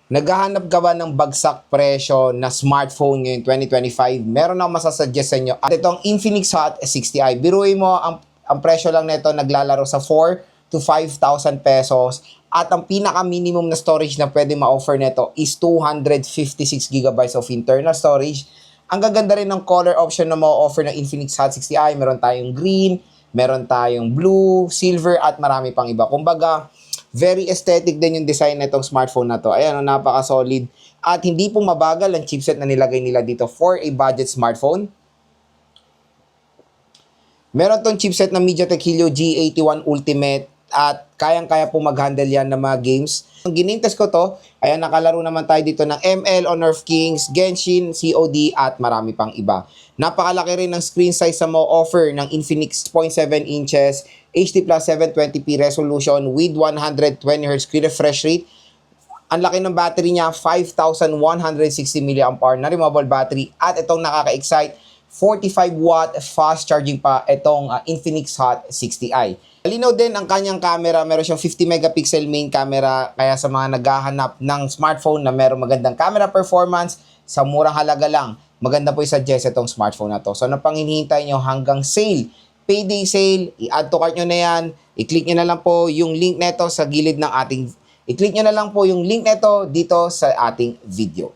Naghahanap ka ba ng bagsak presyo na smartphone ngayon 2025? Meron akong masasuggest sa inyo. At itong Infinix Hot 60i. Biruin mo, ang presyo lang nito naglalaro sa 4 to 5,000 pesos. At ang pinaka-minimum na storage na pwede ma-offer nito is 256 gigabytes of internal storage. Ang gaganda rin ng color option na ma-offer ng Infinix Hot 60i. Meron tayong green, meron tayong blue, silver, at marami pang iba. Kumbaga, very aesthetic din yung design na itong smartphone na to. Ayan, napaka-solid. At hindi po mabagal ang chipset na nilagay nila dito for a budget smartphone. Meron tong chipset na MediaTek Helio G81 Ultimate at kayang-kaya po mag-handle yan ng mga games. Ang ginintas ko to, ayan, nakalaro naman tayo dito ng ML, Honor of Kings, Genshin, COD, at marami pang iba. Napakalaki rin ng screen size sa mo-offer ng Infinix 0.7 inches, HD plus 720p resolution with 120Hz screen refresh rate. Ang laki ng battery niya, 5,160 mAh na removable battery. At itong nakaka-excite, 45 watt fast charging pa itong Infinix Hot 60i. Malinaw din ang kanyang camera, meron siyang 50 megapixel main camera, kaya sa mga naghahanap ng smartphone na meron magandang camera performance sa murang halaga lang, maganda po i-suggest itong smartphone na to. So ano pang hinihintay nyo hanggang sale? Payday sale, i-add to cart nyo na yan, i-click nyo na lang po yung link neto sa gilid ng ating, i-click nyo na lang po yung link neto dito sa ating video.